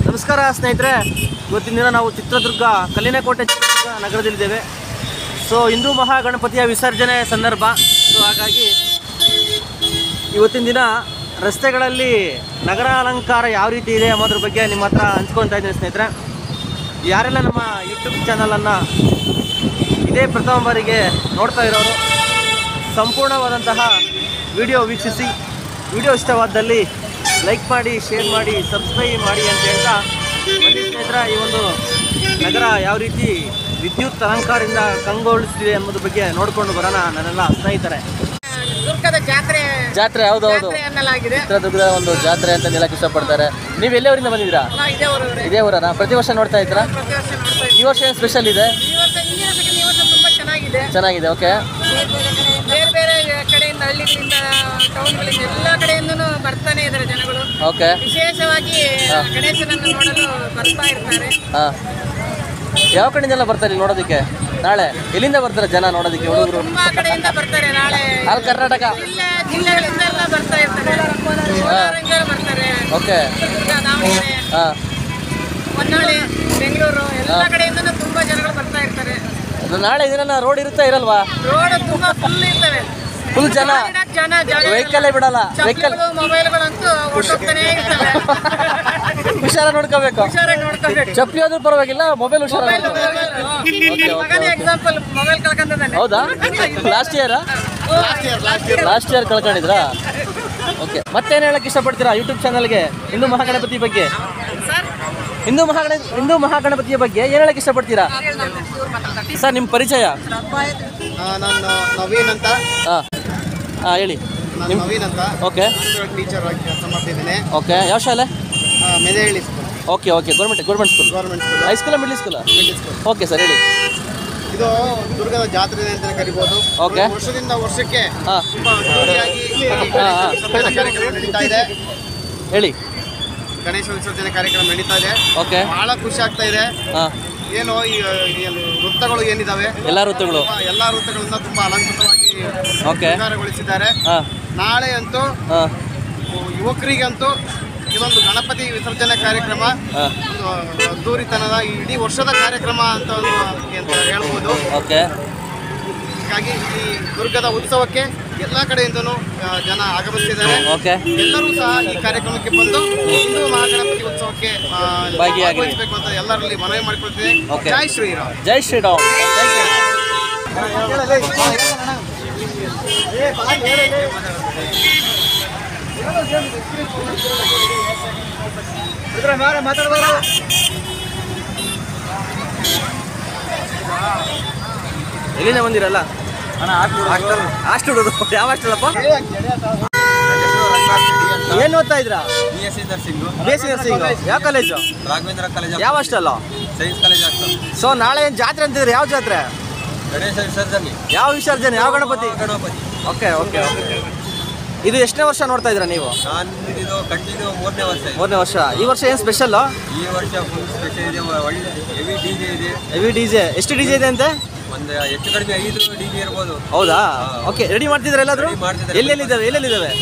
ನಮಸ್ಕಾರ ಸ್ನೇಹಿತರೆ, ಇವತ್ತಿನ ದಿನ ನಾವು ಚಿತ್ರದುರ್ಗ ಕಲ್ಲಿನಕೋಟೆ ಚಿತ್ರದುರ್ಗ ನಗರದಲ್ಲಿದ್ದೇವೆ. ಸೊ ಹಿಂದೂ ಮಹಾಗಣಪತಿಯ ವಿಸರ್ಜನೆ ಸಂದರ್ಭ. ಸೊ ಹಾಗಾಗಿ ಇವತ್ತಿನ ದಿನ ರಸ್ತೆಗಳಲ್ಲಿ ನಗರ ಅಲಂಕಾರ ಯಾವ ರೀತಿ ಇದೆ ಅನ್ನೋದ್ರ ಬಗ್ಗೆ ನಿಮ್ಮ ಹತ್ರ ಹಂಚ್ಕೊತಾ ಇದ್ದೀನಿ ಸ್ನೇಹಿತರೆ. ಯಾರೆಲ್ಲ ನಮ್ಮ ಯೂಟ್ಯೂಬ್ ಚಾನಲನ್ನು ಇದೇ ಪ್ರಥಮ ಬಾರಿಗೆ ನೋಡ್ತಾ ಇರೋರು ಸಂಪೂರ್ಣವಾದಂತಹ ವಿಡಿಯೋ ವೀಕ್ಷಿಸಿ, ವಿಡಿಯೋ ಇಷ್ಟವಾದಲ್ಲಿ ಲೈಕ್ ಮಾಡಿ, ಶೇರ್ ಮಾಡಿ, ಸಬ್ಸ್ಕ್ರೈಬ್ ಮಾಡಿ ಅಂತ ಹೇಳ್ತಾ ಬನ್ನಿ ಸ್ನೇಹಿತರ, ಈ ಒಂದು ನಗರ ಯಾವ ರೀತಿ ವಿದ್ಯುತ್ ಅಲಂಕಾರದಿಂದ ಕಂಗೊಳಿಸ್ತಿದೆ ಅನ್ನೋದ್ರ ಬಗ್ಗೆ ನೋಡ್ಕೊಂಡು ಬರೋಣ ನನ್ನೆಲ್ಲ ಸ್ನೇಹಿತರೆ. ದುರ್ಗದ ಜಾತ್ರೆ ಹೌದೌದು, ಚಿತ್ರದುರ್ಗದ ಒಂದು ಜಾತ್ರೆ ಅಂತ ಹೇಳಕ್ ಇಷ್ಟಪಡ್ತಾರೆ. ನೀವು ಎಲ್ಲವರಿಂದ ಬಂದಿದ್ದೀರಾ? ಇದೇ ಊರನ? ಪ್ರತಿ ವರ್ಷ ನೋಡ್ತಾ ಇದ್ದೀರಾ? ಈ ವರ್ಷ ಏನು ಸ್ಪೆಷಲ್ ಇದೆ? ಚೆನ್ನಾಗಿದೆ. ಓಕೆ, ಬೇರೆ ಬೇರೆ ಕಡೆಯಿಂದ, ಹಳ್ಳಿಗಳಿಂದ, ಟೌನ್ಗಳಿಂದ, ಎಲ್ಲ ಕಡೆಯಿಂದನೂ ಬರ್ತಾನೆ ಇದ್ದಾರೆ ಜನಗಳು. ಓಕೆ, ವಿಶೇಷವಾಗಿ ಗಣೇಶನನ್ನು ನೋಡಲು ಬರ್ತಾ ಇರ್ತಾರೆ. ಯಾವ ಕಡೆಯಿಂದೆಲ್ಲ ಬರ್ತಾರೆ ಇಲ್ಲಿ ನೋಡೋದಕ್ಕೆ? ನಾಳೆ ಎಲ್ಲಿಂದ ಬರ್ತಾರೆ ಜನ ನೋಡೋದಕ್ಕೆ? ಹುಡುಗರು ತುಂಬಾ ಕಡೆಯಿಂದ ಬರ್ತಾರೆ. ನಾಳೆ ಆಲ್ ಕರ್ನಾಟಕ ಜಿಲ್ಲೆಗಳಿಂದ ಎಲ್ಲ ಬರ್ತಾ ಇರ್ತಾರೆ. ಬರ್ತಾರೆ. ಓಕೆ, ದಾವಣಗೆರೆ, ಹೊನ್ನಾಳಿ, ಬೆಂಗಳೂರು, ಎಲ್ಲ ಕಡೆಯಿಂದನೂ ತುಂಬಾ ಜನಗಳು ಬರ್ತಾ ಇರ್ತಾರೆ. ನಾಳೆ ದಿನ ರೋಡ್ ಇರುತ್ತಾ ಇರಲ್ವಾ? ರೋಡ್ ತುಂಬಾ ಫುಲ್ ಇರ್ತವೆ, ಫುಲ್ ಜನ ವೆಹಿಕಲ್ ಬಿಡಲ್ಲ. ವೆಹಿಕಲ್ ಮೊಬೈಲ್ಗಳಂತೂ ಹೊರಟೋಗ್ತಾನೆ ಇರ್ತವೆ. ಹುಷಾರಾಗಿ ನೋಡ್ಕೋಬೇಕು. ಚಪ್ಪಲಿ ಆದ್ರೂ ಪರವಾಗಿಲ್ಲ, ಮೊಬೈಲ್ ಹುಷಾರಾಗಿ. ಎಕ್ಸಾಂಪಲ್ ಮೊಬೈಲ್ ಕಳ್ಕೊಂಡಾನೆ. ಹೌದಾ? Last year ಕಳ್ಕೊಂಡಿದ್ರಾ? ಓಕೆ, ಮತ್ತೇನು ಹೇಳಕ್ ಇಷ್ಟಪಡ್ತೀರಾ ಯೂಟ್ಯೂಬ್ ಚಾನಲ್ಗೆ ಹಿಂದೂ ಮಹಾಗಣಪತಿ ಬಗ್ಗೆ? ಹಿಂದೂ ಮಹಾಗಣಪತಿಯ ಬಗ್ಗೆ ಏನು ಹೇಳಕ್ ಇಷ್ಟಪಡ್ತೀರಾ ಸರ್? ನಿಮ್ಮ ಪರಿಚಯ? ನಾನು ನವೀನ್ ಅಂತ. ಹಾಂ ಹೇಳಿ. ನಾನು ನವೀನ್ ಅಂತ. ಓಕೆ, ಟೀಚರ್ ಆಗಿ ಕೆಲಸ ಮಾಡ್ತಿದ್ದೀನಿ. ಓಕೆ, ಯಾವ ಶಾಲೆ? Medehalli school. Okay, government school. Government school. High school, middle school? Okay sir, ಹೇಳಿ. ಇದು ದುರ್ಗದ ಜಾತ್ರೆ ಅಂತ ಕರಿಬೋದು. ಓಕೆ, ವರ್ಷದಿಂದ ವರ್ಷಕ್ಕೆ ಹಾಂ ತುಂಬಾ ಅದ್ದೂರಿಯಾಗಿ ಕಾರ್ಯಕ್ರಮ ನಡೀತಾ ಇದೆ. ಹೇಳಿ. ಗಣೇಶ ವಿಸರ್ಜನೆ ಕಾರ್ಯಕ್ರಮ ನಡೀತಾ ಇದೆ. ಓಕೆ, ಬಹಳ ಖುಷಿ ಆಗ್ತಾ ಇದೆ. ಹಾಂ, ಏನು ಈ ವೃತ್ತಗಳು ಏನಿದಾವೆ, ಎಲ್ಲ ವೃತ್ತಗಳು, ಎಲ್ಲ ವೃತ್ತಗಳಿಂದ ತುಂಬಾ ಅಲಂಕೃತವಾಗಿ ಓಕೆ ಶೃಂಗಾರಗೊಳಿಸಿದ್ದಾರೆ. ಹಾಂ ನಾಳೆ ಅಂತೂ ಹಾಂ ಯುವಕರಿಗಂತೂ ಇದೊಂದು ಗಣಪತಿ ವಿಸರ್ಜನೆ ಕಾರ್ಯಕ್ರಮ ಒಂದು ಅದ್ದೂರಿತನದ ಇಡೀ ವರ್ಷದ ಕಾರ್ಯಕ್ರಮ ಅಂತ ಹೇಳ್ಬೋದು. ಓಕೆ, ಹೀಗಾಗಿ ಈ ದುರ್ಗದ ಉತ್ಸವಕ್ಕೆ ಎಲ್ಲ ಕಡೆಯಿಂದನೂ ಜನ ಆಗಮಿಸಿದ್ದಾರೆ. ಓಕೆ, ಎಲ್ಲರೂ ಸಹ ಈ ಕಾರ್ಯಕ್ರಮಕ್ಕೆ ಬಂದು ಹಿಂದೂ ಮಹಾಗಣಪತಿ ಉತ್ಸವಕ್ಕೆ ಭಾಗವಹಿಸಬೇಕು ಅಂತ ಎಲ್ಲರಲ್ಲಿ ಮನವಿ ಮಾಡಿಕೊಳ್ತಿದೆ. ಜೈ ಶ್ರೀರಾಮ್. ಜೈ ಶ್ರೀರಾಮ್. Thank you. ಎಲ್ಲಿಂದ ಬಂದಿರಲ್ಲ? ಹಾಸ್ಟೆಲ್. ಯಾವ ಹಾಸ್ಟೆಲಪ್ಪ? ಏನು ಓದ್ತಾ ಇದ್ರಾ? BSc nursing. ಯಾವ ಕಾಲೇಜು? ರಾಘವೇಂದ್ರ ಕಾಲೇಜ್. ಯಾವ ಹಾಸ್ಟೆಲ್? ಸೈನ್ಸ್ ಕಾಲೇಜ್ ಆಗ್ತದೆ. ಸೊ ನಾಳೆ ಏನು ಜಾತ್ರೆ ಅಂತಿದ್ರೆ? ಯಾವ ಜಾತ್ರೆ? ಗಣೇಶ ವಿಸರ್ಜನೆ. ಯಾವ ವಿಸರ್ಜನೆ? ಯಾವ ಗಣಪತಿ? ಗಣಪತಿ. ಓಕೆ. ಇದು ಎಷ್ಟನೇ ವರ್ಷ ನೋಡ್ತಾ ಇದ್ದೀರಾ ನೀವು? ನಾನು ಇದು ಕಂಟಿನ್ಯೂ 3ನೇ ವರ್ಷ. 3ನೇ ವರ್ಷ. ಈ ವರ್ಷ ಏನು ಸ್ಪೆಷಲ್? ಈ ವರ್ಷ ಫುಲ್ ಸ್ಪೆಷಲ್ ಇದೆ. ಒಳ್ಳೆ ಹೆವಿ ಡಿಜೆ ಇದೆ. Heavy DJ. ಎಷ್ಟು ಡಿಜೆ ಇದೆ ಅಂತೆ? ಒಂದು ಹೆಚ್ಚು ಕಡಿಮೆ 5 ಡಿಜೆ ಇರ್ಬೋದು. ಹೌದಾ? ಓಕೆ, ರೆಡಿ ಮಾಡ್ತಿದ್ರೆ ಎಲ್ಲಾದರೂ? ಎಲ್ಲೆಲ್ಲಿದ್ದಾವೆ?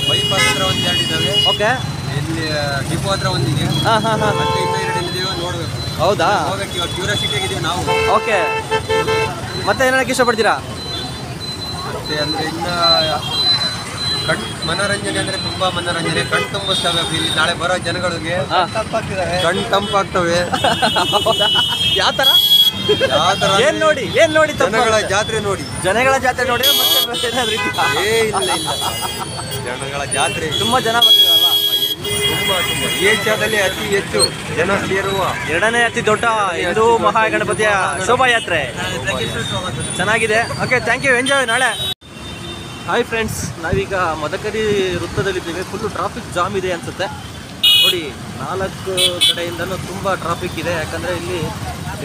ಬೈಪಾಸ್ ಹತ್ರ ಒಂದು 2 ಇದ್ದಾವೆ. ಓಕೆ, ಇಲ್ಲಿ ಡಿಪೋ ಹತ್ರ ಒಂದಿದೆ. ಹಾಂ. ಮತ್ತೆ ಇನ್ನೂ 2 ಎಲ್ಲಿದ್ದೀವೋ ನೋಡಬೇಕು. ಹೌದಾ? ಹೋಗಕ್ಕೆ ಇವಾಗ ಕ್ಯೂರಿಯಾಸಿಟಿ ಆಗಿದ್ದೀವಿ ನಾವು. ಓಕೆ, ಮತ್ತೆ ಏನು ಹೇಳಕ್ಕೆ ಇಷ್ಟಪಡ್ತೀರಾ? ಮತ್ತೆ ಅಂದರೆ ಇನ್ನು ಮನೋರಂಜನೆ ಅಂದರೆ ತುಂಬ ಮನೋರಂಜನೆ. ಕಣ್ ತುಂಬಿಸ್ತವೆ ಇಲ್ಲಿ ನಾಳೆ ಬರೋ ಜನಗಳಿಗೆ. ಕಣ್ ತಂಪಾಗ್ತವೆ. ಯಾವ ಥರ? ಏನು ನೋಡಿ? ಜನಗಳ ಜಾತ್ರೆ ನೋಡಿ. ಜನಗಳ ಜಾತ್ರೆ ನೋಡಿ. ಮತ್ತೆ ಏನಾದ್ರು ಇದೆಯಾ? ಇಲ್ಲ. ಜನಗಳ ಜಾತ್ರೆ. ತುಂಬ ಜನ ಬಂದಿದ್ದಾರಲ್ಲ? ತುಂಬ ಏಷ್ಯಾದಲ್ಲಿ ಅತಿ ಹೆಚ್ಚು ಜನ ಸೇರುವ 2ನೇ ಅತಿ ದೊಡ್ಡ ಹಿಂದೂ ಮಹಾಗಣಪತಿಯ ಶೋಭಾಯಾತ್ರೆ. ಚೆನ್ನಾಗಿದೆ. Okay, thank you. ಎಂಜಾಯ್ ನಾಳೆ. ಹಾಯ್ ಫ್ರೆಂಡ್ಸ್, ನಾವೀಗ ಮದಕರಿ ವೃತ್ತದಲ್ಲಿದ್ದೇವೆ. ಫುಲ್ಲು ಟ್ರಾಫಿಕ್ ಜಾಮ್ ಇದೆ ಅನಿಸುತ್ತೆ ನೋಡಿ. 4 ಕಡೆಯಿಂದನೂ ತುಂಬ ಟ್ರಾಫಿಕ್ ಇದೆ. ಯಾಕಂದರೆ ಇಲ್ಲಿ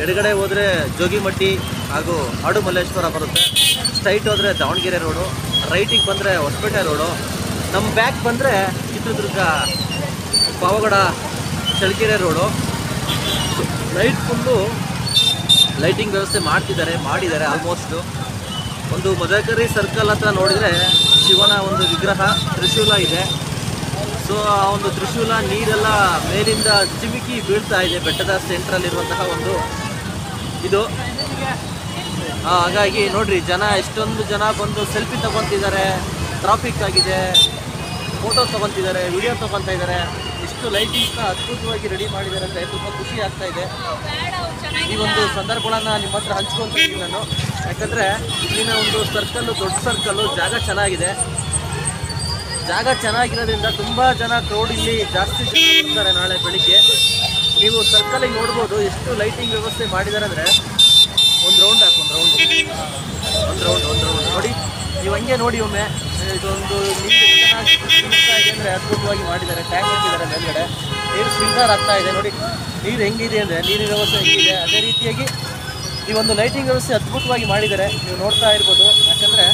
ಎಡಗಡೆ ಹೋದರೆ ಜೋಗಿಮಟ್ಟಿ ಹಾಗೂ ಆಡುಮಲ್ಲೇಶ್ವರ ಬರುತ್ತೆ. ಸ್ಟ್ರೈಟ್ ಹೋದರೆ ದಾವಣಗೆರೆ ರೋಡು, ರೈಟಿಗೆ ಬಂದರೆ ಹೊಸಪೇಟೆ ರೋಡು, ನಮ್ಮ ಬ್ಯಾಕ್ ಬಂದರೆ Chitradurga Pavagada Challakere road. Night full lighting ವ್ಯವಸ್ಥೆ ಮಾಡಿದ್ದಾರೆ ಆಲ್ಮೋಸ್ಟು. ಒಂದು ಮದಕರಿ ಸರ್ಕಲ್ ಹತ್ರ ನೋಡಿದರೆ ಶಿವನ ಒಂದು ವಿಗ್ರಹ ತ್ರಿಶೂಲ ಇದೆ. ಸೊ ಆ ಒಂದು ತ್ರಿಶೂಲ ನೀರೆಲ್ಲ ಮೇಲಿಂದ ಚಿಮಿಕಿ ಬೀಳ್ತಾ ಇದೆ ಬೆಟ್ಟದ ಸೆಂಟ್ರಲ್ಲಿರುವಂತಹ ಒಂದು ಇದು. ಹಾಗಾಗಿ ನೋಡ್ರಿ ಜನ ಎಷ್ಟೊಂದು ಜನ ಬಂದು ಸೆಲ್ಫಿ ತಗೊತಿದ್ದಾರೆ, ಟ್ರಾಫಿಕ್ ಆಗಿದೆ, ಫೋಟೋ ತೊಗೊತಿದ್ದಾರೆ, ವಿಡಿಯೋ ತೊಗೊತಾ ಇದ್ದಾರೆ. ಇಷ್ಟು ಲೈಟಿಂಗ್ಸ್ನ ಅದ್ಭುತವಾಗಿ ರೆಡಿ ಮಾಡಿದ್ದಾರೆ ಅಂದರೆ ತುಂಬ ಖುಷಿ ಆಗ್ತಾ ಇದೆ. ಈ ಒಂದು ಸಂದರ್ಭಗಳನ್ನು ನಿಮ್ಮ ಹತ್ರ ಹಂಚ್ಕೊತಾ ಇದ್ದೀನಿ ನಾನು. ಯಾಕಂದರೆ ಇಲ್ಲಿನ ಒಂದು ಸರ್ಕಲ್ಲು ದೊಡ್ಡ ಸರ್ಕಲ್ಲು, ಜಾಗ ಚೆನ್ನಾಗಿದೆ. ಜಾಗ ಚೆನ್ನಾಗಿರೋದ್ರಿಂದ ತುಂಬ ಜನ ಕ್ರೌಡ್ ಇಲ್ಲಿ ಜಾಸ್ತಿ ಜನ ಬರ್ತಾರೆ ನಾಳೆ ಬೆಳಿಗ್ಗೆ. ನೀವು ಸರ್ಕಲಿಗೆ ನೋಡ್ಬೋದು ಎಷ್ಟು ಲೈಟಿಂಗ್ ವ್ಯವಸ್ಥೆ ಮಾಡಿದ್ದಾರೆ ಅಂದರೆ ಒಂದು ರೌಂಡ್ ಒಂದು ರೌಂಡ್ ನೋಡಿ. ನೀವು ಹಂಗೆ ನೋಡಿ ಒಮ್ಮೆ. ಇದೊಂದು ನೀರು ಚೆನ್ನಾಗಿ ಇದೆ ಅಂದರೆ ಅದ್ಭುತವಾಗಿ ಮಾಡಿದ್ದಾರೆ. ಟ್ಯಾಂಕ್ ಹಾಕಿದ್ದಾರೆ ಮೇಲ್ಗಡೆ, ನೀರು ಸ್ಪ್ರಿಂಕ್ಲರ್ ಆಗ್ತಾ ಇದೆ ನೋಡಿ. ನೀರು ಹೆಂಗಿದೆ ಅಂದರೆ ನೀರಿನ ವ್ಯವಸ್ಥೆ ಹೆಂಗಿದೆ ಅದೇ ರೀತಿಯಾಗಿ ಈ ಒಂದು ಲೈಟಿಂಗ್ ವ್ಯವಸ್ಥೆ ಅದ್ಭುತವಾಗಿ ಮಾಡಿದ್ದಾರೆ. ನೀವು ನೋಡ್ತಾ ಇರ್ಬೋದು. ಯಾಕಂದರೆ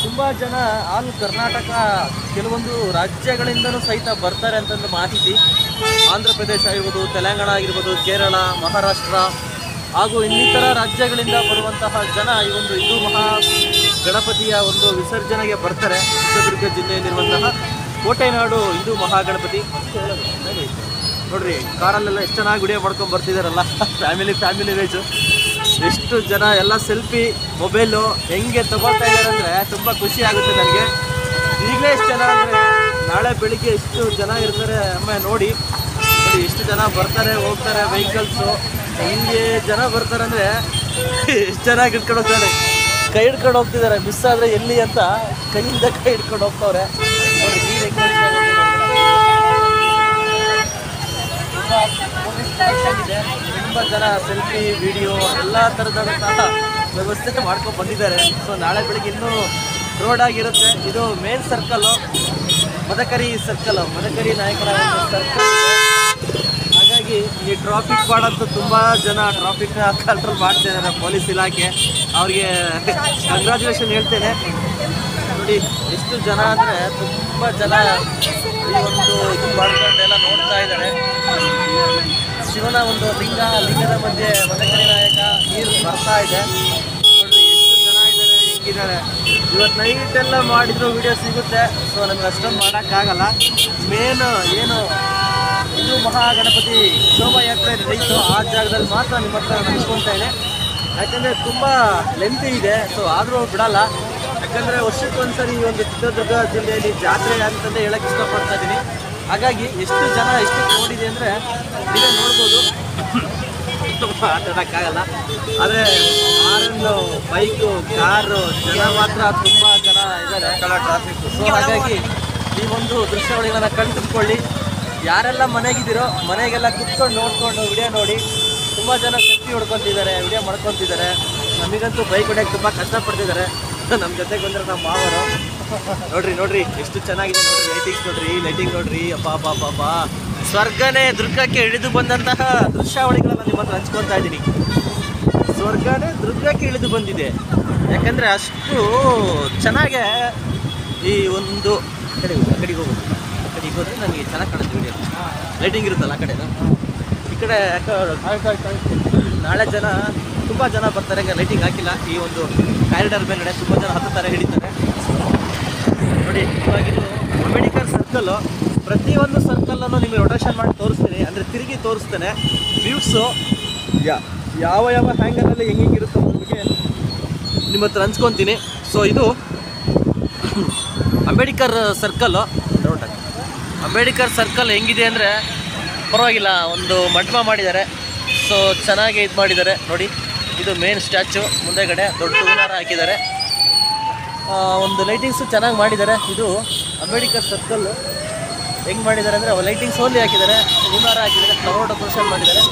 ತುಂಬ ಜನ ಆಲ್ ಕರ್ನಾಟಕ ಕೆಲವೊಂದು ರಾಜ್ಯಗಳಿಂದಲೂ ಸಹಿತ ಬರ್ತಾರೆ ಅಂತಂದು ಮಾಹಿತಿ. ಆಂಧ್ರ ಪ್ರದೇಶ ಆಗಿರ್ಬೋದು, ತೆಲಂಗಾಣ ಆಗಿರ್ಬೋದು, ಕೇರಳ, ಮಹಾರಾಷ್ಟ್ರ ಹಾಗೂ ಇನ್ನಿತರ ರಾಜ್ಯಗಳಿಂದ ಬರುವಂತಹ ಜನ ಈ ಒಂದು ಹಿಂದೂ ಮಹಾ ಗಣಪತಿಯ ಒಂದು ವಿಸರ್ಜನೆಗೆ ಬರ್ತಾರೆ. ಚಿತ್ರದುರ್ಗ ಜಿಲ್ಲೆಯಲ್ಲಿರುವಂತಹ ಕೋಟೆನಾಡು ಹಿಂದೂ ಮಹಾಗಣಪತಿ ನೋಡ್ರಿ. ಕಾರಲ್ಲೆಲ್ಲ ಎಷ್ಟು ಚೆನ್ನಾಗಿ ವಿಡಿಯೋ ಮಾಡ್ಕೊಂಡು ಬರ್ತಿದ್ದಾರಲ್ಲ, ಫ್ಯಾಮಿಲಿ ವೇಜು. ಎಷ್ಟು ಜನ ಎಲ್ಲ ಸೆಲ್ಫಿ ಮೊಬೈಲು ಹೆಂಗೆ ತಗೊಳ್ತಾ ಇದ್ದಾರೆ ಅಂದರೆ ತುಂಬ ಖುಷಿ ಆಗುತ್ತೆ ನನಗೆ. ಈಗಲೇ ಎಷ್ಟು ಜನ ಅಂದರೆ ನಾಳೆ ಬೆಳಿಗ್ಗೆ ಎಷ್ಟು ಜನ ಇರ್ತಾರೆ ಅಮ್ಮ ನೋಡಿ ಎಷ್ಟು ಜನ ಬರ್ತಾರೆ ಹೋಗ್ತಾರೆ. ವೆಹಿಕಲ್ಸು ಹೆಂಗೆ ಜನ ಬರ್ತಾರೆ ಅಂದರೆ ಎಷ್ಟು ಚೆನ್ನಾಗಿ ಹಿಡ್ಕೊಂಡು ಹೋಗ್ತಾರೆ, ಕೈ ಹಿಡ್ಕೊಂಡು ಹೋಗ್ತಿದ್ದಾರೆ. ಮಿಸ್ ಆದರೆ ಎಲ್ಲಿ ಅಂತ ಕೈಯಿಂದ ಕೈ ಹಿಡ್ಕೊಂಡು ಹೋಗ್ತವ್ರೆ ನೋಡಿ. ನೀರು ಹೆಂಗೆ ಇದೆ. ತುಂಬ ಜನ ಸೆಲ್ಫಿ ವಿಡಿಯೋ ಎಲ್ಲ ಥರದಂತಹ ವ್ಯವಸ್ಥೆ ಮಾಡ್ಕೊಂಡು ಬಂದಿದ್ದಾರೆ. ಸೊ ನಾಳೆ ಬೆಳಿಗ್ಗೆ ಇನ್ನೂ ರೋಡ್ ಆಗಿರುತ್ತೆ. ಇದು ಮೇನ್ ಸರ್ಕಲ್ಲು, ಮದಕರಿ ನಾಯಕರ ಒಂದು ಸರ್ಕಲ್. ಹಾಗಾಗಿ ಈ ಟ್ರಾಫಿಕ್ ಮಾಡೋದು ತುಂಬ ಜನ ಟ್ರಾಫಿಕ್ನ ಕಂಟ್ರೋಲ್ ಮಾಡ್ತಿದ್ದಾರೆ ಪೊಲೀಸ್ ಇಲಾಖೆ. ಅವ್ರಿಗೆ ಕಂಗ್ರ್ಯಾಚುಲೇಷನ್ ಹೇಳ್ತೇನೆ. ನೋಡಿ ಎಷ್ಟು ಜನ ಅಂದರೆ ತುಂಬ ಜನ ಈ ಒಂದು ಇದು ಮಾಡ್ಕೊಂಡೆಲ್ಲ ನೋಡ್ತಾ ಇದ್ದಾರೆ. ಶಿವನ ಒಂದು ಲಿಂಗದ ಮಧ್ಯೆ ಮದಕರಿ ನಾಯಕ ನೀರು ಬರ್ತಾ ಇದೆ. ನೋಡ್ರಿ ಎಷ್ಟು ಜನ ಇದ್ದಾರೆ, ಹೆಂಗಿದ್ದಾರೆ. ಇವತ್ತು ನೈಟೆಲ್ಲ ಮಾಡಿದ್ರು ವಿಡಿಯೋ ಸಿಗುತ್ತೆ. ಸೊ ನಮ್ಗೆ ಅಷ್ಟೊಂದು ಮಾಡೋಕ್ಕಾಗಲ್ಲ. ಮೇನ್ ಏನು ಹಿಂದೂ ಮಹಾಗಣಪತಿ ಶೋಭಾಯಾತ್ರೆ ನಡೆಯಿತು ಆ ಜಾಗದಲ್ಲಿ ಮಾತ್ರ ನಿಮ್ಮ ಹತ್ರ ಹಂಚ್ಕೊತಾ ಇದೆ. ಯಾಕಂದರೆ ತುಂಬ ಲೆಂತ್ ಇದೆ. ಸೊ ಆದರೂ ಬಿಡಲ್ಲ. ಯಾಕಂದರೆ ವರ್ಷಕ್ಕೊಂದ್ಸರಿ ಈ ಒಂದು ಚಿತ್ರದುರ್ಗ ಜಿಲ್ಲೆಯಲ್ಲಿ ಜಾತ್ರೆ ಅಂತಂದೇ ಹೇಳಕ್ಕೆ ಇಷ್ಟಪಡ್ತಾ ಇದ್ದೀನಿ. ಹಾಗಾಗಿ ಎಷ್ಟು ಜನ ಎಷ್ಟು ನೋಡಿದೆ ಅಂದರೆ ನೀವೇ ನೋಡ್ಬೋದು. ಮಾತಾಡೋಕ್ಕಾಗಲ್ಲ. ಆದರೆ ಕಾರನ್ನು, ಬೈಕು, ಕಾರು ಜನ ಮಾತ್ರ ತುಂಬ ಜನ ಇದ್ದಾರೆ ಟ್ರಾಫಿಕ್. ಸೊ ಹಾಗಾಗಿ ಈ ಒಂದು ದೃಶ್ಯಾವಳಿಗಳನ್ನ ಕಣ್ತುಕೊಳ್ಳಿ. ಯಾರೆಲ್ಲ ಮನೆಗಿದ್ದೀರೋ ಮನೆಗೆಲ್ಲ ಕುತ್ಕೊಂಡು ನೋಡ್ಕೊಂಡು ವಿಡಿಯೋ ನೋಡಿ. ತುಂಬ ಜನ ಸೆಲ್ಫಿ ಹೊಡ್ಕೊತಿದ್ದಾರೆ, ವಿಡಿಯೋ ಮಾಡ್ಕೊತಿದ್ದಾರೆ. ನಮಗಂತೂ ಬೈಕ್ ಹೊಡ್ಯಕ್ಕೆ ತುಂಬ ಕಷ್ಟಪಡ್ತಿದ್ದಾರೆ. ನಮ್ಮ ಜೊತೆಗೆ ಬಂದರೆ ನಮ್ಮ ಮಾವರು ನೋಡ್ರಿ ಎಷ್ಟು ಚೆನ್ನಾಗಿದೆ ನೋಡ್ರಿ. ಲೈಟಿಂಗ್ಸ್ ನೋಡ್ರಿ, ಲೈಟಿಂಗ್ ನೋಡ್ರಿ. ಅಪ್ಪ ಸ್ವರ್ಗನೇ ದುರ್ಗಕ್ಕೆ ಇಳಿದು ಬಂದಂತಹ ದೃಶ್ಯಾವಳಿಗಳನ್ನ ನಿಮ್ಮ ಹತ್ರ ಹಂಚ್ಕೊತಾ ಇದ್ದೀನಿ. ಸ್ವರ್ಗನೇ ದುರ್ಗಕ್ಕೆ ಇಳಿದು ಬಂದಿದೆ. ಯಾಕಂದರೆ ಅಷ್ಟು ಚೆನ್ನಾಗೆ ಈ ಒಂದು ಕಡೆಗೆ ಹೋಗೋದು ನನಗೆ ಚೆನ್ನಾಗಿ ಕಾಣುತ್ತೆ ವಿಡಿಯೋ. ಲೈಟಿಂಗ್ ಇರುತ್ತಲ್ಲ ಆ ಕಡೆನೂ ಈ ಕಡೆ. ನಾಳೆ ತುಂಬ ಜನ ಬರ್ತಾರೆ. ಈಗ ಲೈಟಿಂಗ್ ಹಾಕಿಲ್ಲ. ಈ ಒಂದು ಕಾರಿಡಾರ್ ಮೇಲ್ಗಡೆ ತುಂಬ ಜನ ಹತ್ತುತ್ತಾರೆ, ಹಿಡಿತಾರೆ ನೋಡಿ. ಇವಾಗಿದು ಅಂಬೇಡ್ಕರ್ ಸರ್ಕಲ್ಲು. ಪ್ರತಿಯೊಂದು ಸರ್ಕಲ್ಲನ್ನು ನಿಮಗೆ ರೊಟೇಷನ್ ಮಾಡಿ ತೋರಿಸ್ತೀನಿ, ಅಂದರೆ ತಿರುಗಿ ತೋರಿಸ್ತೇನೆ. ವ್ಯೂಸು ಯಾವ ಹ್ಯಾಂಗಲಲ್ಲಿ ಹೆಂಗಿರುತ್ತೋ ನಿಮಗೆ ನಿಮ್ಮ ಹತ್ರ ಹಂಚ್ಕೊತೀನಿ. ಸೊ ಇದು ಅಂಬೇಡ್ಕರ್ ಸರ್ಕಲ್ಲು. ಅಂಬೇಡ್ಕರ್ ಸರ್ಕಲ್ ಹೆಂಗಿದೆ ಅಂದರೆ ಪರವಾಗಿಲ್ಲ, ಒಂದು ಮಂಟಪ ಮಾಡಿದ್ದಾರೆ. ಸೊ ಚೆನ್ನಾಗಿ ಇದು ಮಾಡಿದ್ದಾರೆ ನೋಡಿ. ಇದು ಮೇನ್ ಸ್ಟ್ಯಾಚು, ಮುಂದೆಗಡೆ ದೊಡ್ಡ ಹೂನಾರ ಹಾಕಿದ್ದಾರೆ. ಒಂದು ಲೈಟಿಂಗ್ಸು ಚೆನ್ನಾಗಿ ಮಾಡಿದ್ದಾರೆ. ಇದು ಅಂಬೇಡ್ಕರ್ ಸರ್ಕಲ್ಲು ಹೆಂಗೆ ಮಾಡಿದ್ದಾರೆ ಅಂದರೆ ಲೈಟಿಂಗ್ಸ್ ಓನ್ಲಿ ಹಾಕಿದ್ದಾರೆ, ಹೂನಾರ ಹಾಕಿದ್ದಾರೆ, ಫ್ಲವರ್ ಡೆಕೋರೇಷನ್ ಮಾಡಿದ್ದಾರೆ.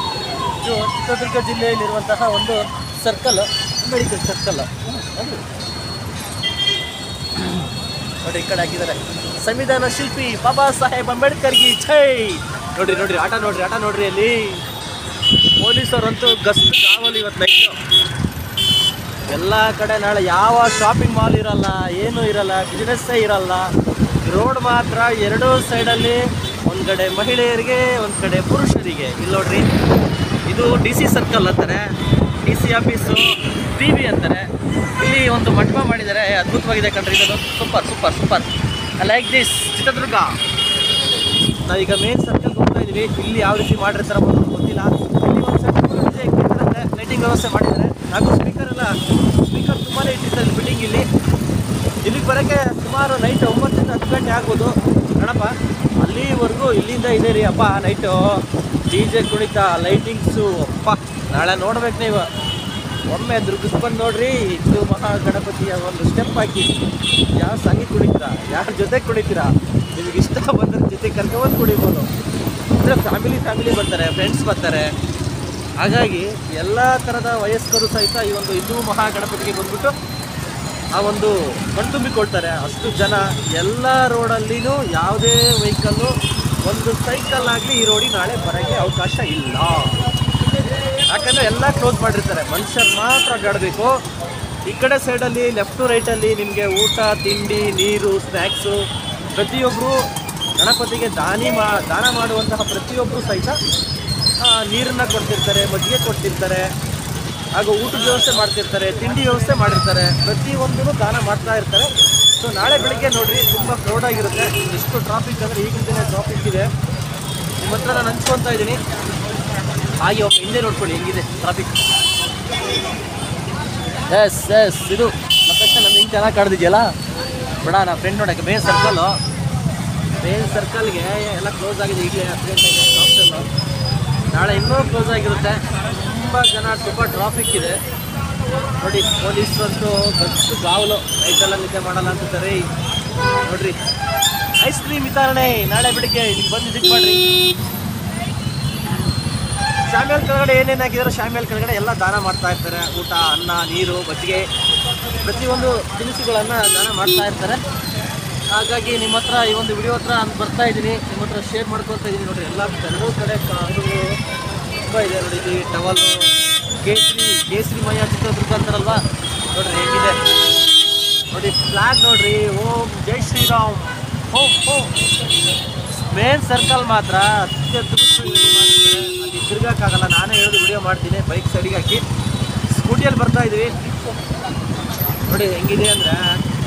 ಇದು ಚಿತ್ರದುರ್ಗ ಜಿಲ್ಲೆಯಲ್ಲಿರುವಂತಹ ಒಂದು ಸರ್ಕಲ್ಲು, ಅಂಬೇಡ್ಕರ್ ಸರ್ಕಲ್ಲು ನೋಡಿ. ಈ ಕಡೆ ಹಾಕಿದ್ದಾರೆ ಸಂವಿಧಾನ ಶಿಲ್ಪಿ ಬಾಬಾ ಸಾಹೇಬ್ ಅಂಬೇಡ್ಕರ್ಗೆ ಜೈ. ನೋಡ್ರಿ ಆಟ ನೋಡ್ರಿ ಅಲ್ಲಿ. ಪೊಲೀಸರಂತೂ ಗಸ್ತು ಕಾವಲು ಇವತ್ತು ನೈಟು. ಎಲ್ಲ ಕಡೆ ನಾಳೆ ಯಾವ ಶಾಪಿಂಗ್ ಮಾಲ್ ಇರಲ್ಲ, ಏನೂ ಇರಲ್ಲ, ಬಿಸ್ನೆಸ್ಸೇ ಇರಲ್ಲ. ರೋಡ್ ಮಾತ್ರ ಎರಡೂ ಸೈಡಲ್ಲಿ, ಒಂದು ಕಡೆ ಮಹಿಳೆಯರಿಗೆ, ಒಂದು ಕಡೆ ಪುರುಷರಿಗೆ. ಇಲ್ಲಿ ನೋಡ್ರಿ, ಇದು DC ಸರ್ಕಲ್ ಅಂತಾರೆ, DC ಆಫೀಸು, TV ಅಂತಾರೆ. ಇಲ್ಲಿ ಒಂದು ಮಂಟಪ ಮಾಡಿದ್ದಾರೆ, ಅದ್ಭುತವಾಗಿದೆ ಕಣ್ರಿ. ಇದು super. I like this Chitradurga. ನಾವೀಗ ಮೇನ್ ಸರ್ಕಲ್ಗೆ ಹೋಗ್ತಾ ಇದೀವಿ. ಇಲ್ಲಿ ಯಾವ ರೀತಿ ಮಾಡಿರ್ತಾರೆ ಗೊತ್ತಿಲ್ಲ. ಇಲ್ಲಿ ಒಂದು ಸೆಟ್ ಲೈಟಿಂಗ್ ವ್ಯವಸ್ಥೆ ಮಾಡಿದ್ದಾರೆ. ಹಾಗೂ ಸ್ಪೀಕರ್ ತುಂಬಾ ಇಟ್ಟಿರ್ತಾರೆ ಬಿಲ್ಡಿಂಗ್ ಇಲ್ಲಿ. ಇಲ್ಲಿಗೆ ಬರೋಕ್ಕೆ ಸುಮಾರು ನೈಟ್ 9 ರಿಂದ 10 ಗಂಟೆ ಆಗ್ಬೋದು ಗಣಪ. ಅಲ್ಲಿವರೆಗೂ ಇಲ್ಲಿಂದ ಇದೆ ರೀ ಅಪ್ಪ. ನೈಟು DJ ಕುಣಿತ, ಲೈಟಿಂಗ್ಸು ಅಪ್ಪ. ನಾಳೆ ನೋಡ್ಬೇಕು ನೀವು. ಒಮ್ಮೆ ದುರ್ಗಿಸ್ಕೊಂಡು ನೋಡ್ರಿ. ಹಿಂದೂ ಮಹಾಗಣಪತಿಯ ಒಂದು ಸ್ಟೆಪ್ ಹಾಕಿ ಯಾವ ಸಂಗೀತ ಕುಣಿತೀರಾ, ಯಾರ ಜೊತೆ ಕುಣಿತೀರಾ, ನಿಮಗೆ ಇಷ್ಟ ಬಂದ್ರೆ ಜೊತೆ ಕರ್ಕೊಂಡು ಕುಣಿಬೋದು. ಅಂದರೆ ಫ್ಯಾಮಿಲಿ ಬರ್ತಾರೆ, ಫ್ರೆಂಡ್ಸ್ ಬರ್ತಾರೆ. ಹಾಗಾಗಿ ಎಲ್ಲ ಥರದ ವಯಸ್ಕರು ಸಹಿತ ಈ ಒಂದು ಹಿಂದೂ ಮಹಾಗಣಪತಿಗೆ ಬಂದ್ಬಿಟ್ಟು ಆ ಒಂದು ಕಣ್ತುಂಬಿಕೊಳ್ತಾರೆ. ಅಷ್ಟು ಜನ ಎಲ್ಲ ರೋಡಲ್ಲಿನೂ ಯಾವುದೇ ವೆಹಿಕಲ್ಲು, ಒಂದು ಸೈಕಲ್ ಆಗಲಿ ಈ ರೋಡಿಗೆ ನಾಳೆ ಬರೋಕ್ಕೆ ಅವಕಾಶ ಇಲ್ಲ. ಯಾಕಂದರೆ ಎಲ್ಲ ಕ್ಲೋಸ್ ಮಾಡಿರ್ತಾರೆ. ಮನುಷ್ಯರು ಮಾತ್ರ ಅಡ್ಡಾಡಬೇಕು. ಈ ಕಡೆ ಸೈಡಲ್ಲಿ ಲೆಫ್ಟು ರೈಟಲ್ಲಿ ನಿಮಗೆ ಊಟ, ತಿಂಡಿ, ನೀರು, ಸ್ನ್ಯಾಕ್ಸು ಪ್ರತಿಯೊಬ್ಬರು ಗಣಪತಿಗೆ ದಾನ ಮಾಡುವಂತಹ ಪ್ರತಿಯೊಬ್ಬರು ಸಹಿತ ನೀರನ್ನು ಕೊಡ್ತಿರ್ತಾರೆ, ಮಜ್ಜಿಗೆ ಕೊಡ್ತಿರ್ತಾರೆ, ಹಾಗೂ ಊಟದ ವ್ಯವಸ್ಥೆ ಮಾಡ್ತಿರ್ತಾರೆ, ತಿಂಡಿ ವ್ಯವಸ್ಥೆ ಮಾಡಿರ್ತಾರೆ. ಪ್ರತಿಯೊಂದೂ ದಾನ ಮಾಡ್ತಾ ಇರ್ತಾರೆ. ಸೊ ನಾಳೆ ಬೆಳಗ್ಗೆ ನೋಡಿರಿ ತುಂಬ ಕ್ರೌಡಾಗಿರುತ್ತೆ. ಎಷ್ಟು ಟ್ರಾಫಿಕ್ ಅಂದರೆ ಈಗಿನ ದಿನ ಟ್ರಾಫಿಕ್ ಇದೆ. ನಿಮ್ಮ ಹತ್ರ ನಾನು ಹಂಚ್ಕೊತಾ ಇದ್ದೀನಿ. ಹಾಗೆ ಒಬ್ಬ ಹಿಂದೆ ನೋಡ್ಕೊಳ್ಳಿ ಹೆಂಗಿದೆ ಟ್ರಾಫಿಕ್. ಎಸ್ ಇದು ಲೊಕೇಶನ್ ನಮ್ಗೆ ಹಿಂಗೆ ಚೆನ್ನಾಗಿ ಕಾಡ್ದಿದೆಯಲ್ಲ ಬೇಡ. ನಾ ಫ್ರೆಂಡ್ ನೋಡೋಕ್ಕೆ ಮೇನ್ ಸರ್ಕಲ್ಗೆ ಎಲ್ಲ ಕ್ಲೋಸ್ ಆಗಿದೆ. ಈಗಲೇ 10 ಗಂಟೆಗೆ ಹಾಸ್ಟೆಲ್ಲು. ನಾಳೆ ಇನ್ನೂ ಕ್ಲೋಸ್ ಆಗಿರುತ್ತೆ. ತುಂಬ ಜನ, ತುಂಬ ಟ್ರಾಫಿಕ್ ಇದೆ ನೋಡಿ. ಪೊಲೀಸರಂತೂ ಗತ್ತು ಗಾವಲು. ನೈಟೆಲ್ಲ ನಿದ್ದೆ ಮಾಡಲ್ಲ ಅಂತಾರೆ ನೋಡ್ರಿ. ಐಸ್ ಕ್ರೀಮ್ ವಿತರಣೆ ನಾಳೆ ಬೆಳಿಗ್ಗೆ ಇಲ್ಲಿಗೆ ಬಂದು ವಿಸಿಟ್ ಮಾಡಿರಿ. ಶಾಮಿಯಾಲ್ ಕೆಳಗಡೆ ಏನೇನು ಹಾಕಿದಾರೋ ಶಾಮಿಯಾಲ್ ಕೆಳಗಡೆ ಎಲ್ಲ ದಾನ ಮಾಡ್ತಾ ಇರ್ತಾರೆ. ಊಟ, ಅನ್ನ, ನೀರು, ಮಜ್ಜಿಗೆ ಪ್ರತಿಯೊಂದು ತಿನಿಸುಗಳನ್ನು ದಾನ ಮಾಡ್ತಾ ಇರ್ತಾರೆ. ಹಾಗಾಗಿ ನಿಮ್ಮ ಹತ್ರ ಈ ಒಂದು ವಿಡಿಯೋ ಹತ್ರ ನಾನು ಬರ್ತಾ ಇದ್ದೀನಿ, ನಿಮ್ಮ ಹತ್ರ ಶೇರ್ ಮಾಡ್ಕೊತಾ ಇದ್ದೀನಿ ನೋಡಿರಿ. ಎರಡೂ ಕಡೆ ಕಾರುಗಳು ತುಂಬ ಇದೆ ನೋಡಿ. ಇಲ್ಲಿ ಟವಲು, ಕೇಸರಿಮಯ ಚಿತ್ರದುರ್ಗ ಅಂತಾರಲ್ವ ನೋಡ್ರಿ ಹೇಗಿದೆ ನೋಡಿ. ಫ್ಲಾಗ್ ನೋಡ್ರಿ. ಓಂ ಜೈ ಶ್ರೀರಾಮ್, ಓಂ. ಮೇನ್ ಸರ್ಕಲ್ ಮಾತ್ರ ಅತ್ಯದ್ಭುತ ಮಾಡಿದ್ದಾರೆ. ಅಲ್ಲಿ ತಿರ್ಗೋಕ್ಕಾಗಲ್ಲ. ನಾನೇ ಹೇಳೋದು ವಿಡಿಯೋ ಮಾಡ್ತೀನಿ. ಬೈಕ್ ಸೈಡಿಗೆ ಹಾಕಿ ಸ್ಕೂಟಿಯಲ್ಲಿ ಬರ್ತಾ ಇದ್ವಿ ನೋಡಿ. ಹೆಂಗಿದೆ ಅಂದರೆ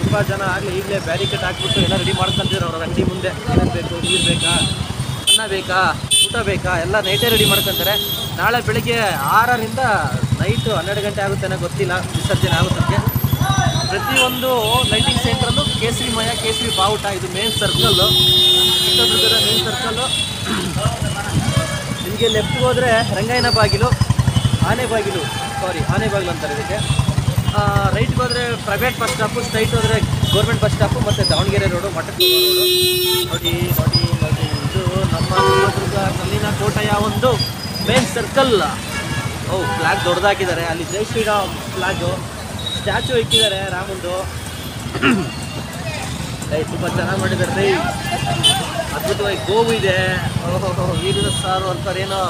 ತುಂಬ ಜನ ಈಗಲೇ ಬ್ಯಾರಿಕೇಡ್ ಹಾಕ್ಬಿಟ್ಟು ಎಲ್ಲ ರೆಡಿ ಮಾಡ್ಕೊಂತಿದ್ರು ಅವ್ರ ಅಂಗಡಿ ಮುಂದೆ. ಏನೇನು ಬೇಕು, ನೀರು ಬೇಕಾ, ಅನ್ನ ಬೇಕಾ, ಊಟ ಬೇಕಾ, ಎಲ್ಲ ನೈಟೇ ರೆಡಿ ಮಾಡ್ಕೊತಾರೆ. ನಾಳೆ ಬೆಳಿಗ್ಗೆ 6 ರಿಂದ ನೈಟು 12 ಗಂಟೆ ಆಗುತ್ತೆ ಗೊತ್ತಿಲ್ಲ, ವಿಸರ್ಜನೆ ಆಗುತ್ತಕ್ಕೆ. ಪ್ರತಿಯೊಂದು ಲೈಟಿಂಗ್ ಸೆಂಟ್ರಲ್ಲೂ ಕೇಸರಿ ಬಾವುಟ. ಇದು ಮೇನ್ ಸರ್ಕಲ್ಲು, ಚಿತ್ರದುರ್ಗದ ಮೇನ್ ಸರ್ಕಲ್ಲು. ನಿಮಗೆ ಲೆಫ್ಟ್ಗೆ ಹೋದರೆ ರಂಗಾಯಣ ಬಾಗಿಲು, ಆನೆ ಬಾಗಿಲು ಅಂತಾರೆ ಇದಕ್ಕೆ. ರೈಟ್ಗೆ ಹೋದರೆ ಪ್ರೈವೇಟ್ ಬಸ್ ಸ್ಟಾಪು, ಸ್ಟ್ರೈಟ್ ಹೋದರೆ ಗೌರ್ಮೆಂಟ್ ಬಸ್ ಸ್ಟಾಪು, ಮತ್ತು ದಾವಣಗೆರೆ ರೋಡು, ಮಠಕ್ಕೆ ರೋಡು. ನೋಡಿ ಇದು ನಮ್ಮ ಚಿತ್ರದುರ್ಗ ಕಲ್ಲಿನ ಕೋಟೆಯ ಒಂದು ಮೇನ್ ಸರ್ಕಲ್. ಫ್ಲಾಗ್ ದೊಡ್ಡದಾಕಿದ್ದಾರೆ. ಅಲ್ಲಿ ಜೈ ಶ್ರೀರಾಮ್ ಫ್ಲಾಗು, ಸ್ಟ್ಯಾಚು ಇಕ್ಕಿದ್ದಾರೆ ರಾಮಂದು. ತುಂಬ ಚೆನ್ನಾಗಿ ಮಾಡಿದ್ದಾರೆ ರೀ. ಅದ್ಭುತವಾಗಿ ಗೋವು ಇದೆ. ವೀರ ಸಾರು ಅಂತಾರೇನೋ,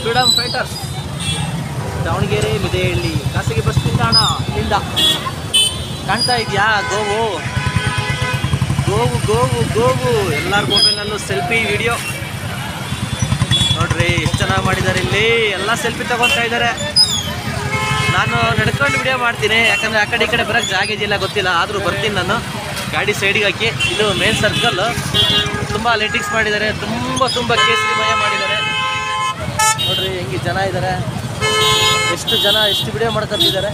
ಫ್ರೀಡಮ್ ಫೈಟರ್ಸ್. ದಾವಣಗೆರೆ, ಮಿದೆಹಳ್ಳಿ, ಖಾಸಗಿ ಬಸ್ ನಿಲ್ದಾಣ ಇಲ್ಲಿಂದ ಕಾಣ್ತಾ ಇದೆಯಾ ಗೋವು. ಎಲ್ಲರ ಮೊಬೈಲ್ನಲ್ಲೂ ಸೆಲ್ಫಿ ವಿಡಿಯೋ ನೋಡ್ರಿ ಎಷ್ಟು ಚೆನ್ನಾಗಿ ಮಾಡಿದ್ದಾರೆ. ಇಲ್ಲಿ ಎಲ್ಲ ಸೆಲ್ಫಿ ತಗೊತಾ ಇದ್ದಾರೆ. ನಾನು ನಡ್ಕೊಂಡು ವಿಡಿಯೋ ಮಾಡ್ತೀನಿ, ಯಾಕಂದರೆ ಆ ಕಡೆ ಈ ಕಡೆ ಬರೋಕ್ಕೆ ಜಾಗ ಇದೆಯಲ್ಲ ಗೊತ್ತಿಲ್ಲ. ಆದರೂ ಬರ್ತೀನಿ ನಾನು ಗಾಡಿ ಸೈಡಿಗೆ ಹಾಕಿ. ಇದು ಮೇನ್ ಸರ್ಕಲ್. ತುಂಬ ಲೈಟಿಂಗ್ಸ್ ಮಾಡಿದ್ದಾರೆ, ತುಂಬ ಕೇಸರಿಮಯ ಮಾಡಿದ್ದಾರೆ ನೋಡ್ರಿ. ಹೆಂಗೆ ಜನ ಇದ್ದಾರೆ, ಎಷ್ಟು ಜನ ಎಷ್ಟು ವಿಡಿಯೋ ಮಾಡ್ಕೊತಿದ್ದಾರೆ.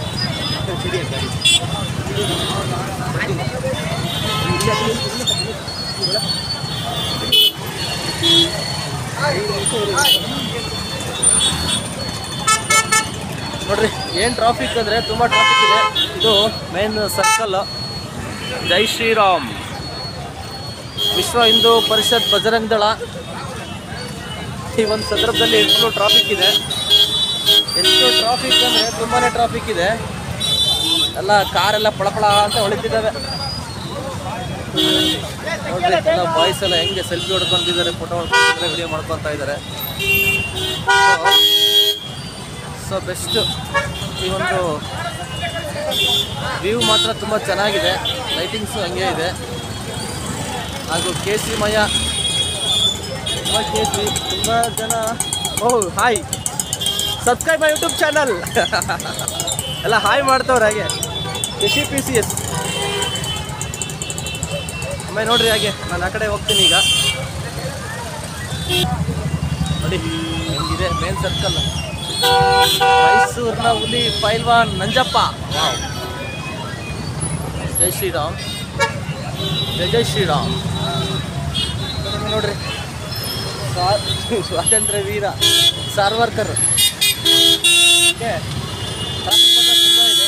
ನೋಡ್ರಿ ಏನು ಟ್ರಾಫಿಕ್ ಅಂದರೆ ತುಂಬ ಟ್ರಾಫಿಕ್ ಇದೆ. ಇದು ಮೇನ್ ಸರ್ಕಲ್. ಜೈ ಶ್ರೀರಾಮ್, ವಿಶ್ವ ಹಿಂದೂ ಪರಿಷತ್, ಬಜರಂಗ ದಳ. ಈ ಒಂದು ಸಂದರ್ಭದಲ್ಲಿ ಎಷ್ಟು ಟ್ರಾಫಿಕ್ ಇದೆ, ಎಷ್ಟು ಟ್ರಾಫಿಕ್ ಅಂದರೆ ತುಂಬಾ ಟ್ರಾಫಿಕ್ ಇದೆ. ಎಲ್ಲ ಕಾರೆಲ್ಲ ಪಳಪಳ ಅಂತ ಹೊಳಿತಿದ್ದಾವೆ ನೋಡ್ರಿ. ಎಲ್ಲ ಬಾಯ್ಸ್ ಎಲ್ಲ ಹೆಂಗೆ ಸೆಲ್ಫಿ ಹೊಡ್ಕೊಂಡಿದ್ದಾರೆ, ಫೋಟೋ ಹೊಡ್ಕೊಂಡಿದ್ದಾರೆ, ವಿಡಿಯೋ ಮಾಡ್ಕೊತಾ ಇದ್ದಾರೆ. So best. ಈ ಒಂದು ವ್ಯೂ ಮಾತ್ರ ತುಂಬ ಚೆನ್ನಾಗಿದೆ. ಲೈಟಿಂಗ್ಸು ಹಂಗೆ ಇದೆ. ಹಾಗೂ ಕೇಸರಿಮಯ, ಕೇಸರಿ. ತುಂಬ ಜನ hi, subscribe my YouTube channel ಎಲ್ಲ ಹಾಯ್ ಮಾಡ್ತವ್ರೆ. ಹಾಗೆ PCS ಒಮ್ಮೆ ನೋಡ್ರಿ. ಹಾಗೆ ನಾನು ಆ ಕಡೆ ಹೋಗ್ತೀನಿ ಈಗ. ನೋಡಿ ಹೆಂಗಿದೆ ಮೇನ್ ಸರ್ಕಲ್. ಮೈಸೂರಿನ ಹುಲಿ ಪೈಲ್ವಾನ್ ನಂಜಪ್ಪ. ವಾವ್. ಜೈ ಶ್ರೀರಾಮ್, ಜೈ ಜೈ ಶ್ರೀರಾಮ್. ನೋಡ್ರಿ ಸ್ವಾತಂತ್ರ್ಯ ವೀರ ಸಾರ್ವರ್ಕರ್. ತುಂಬ ಇದೆ.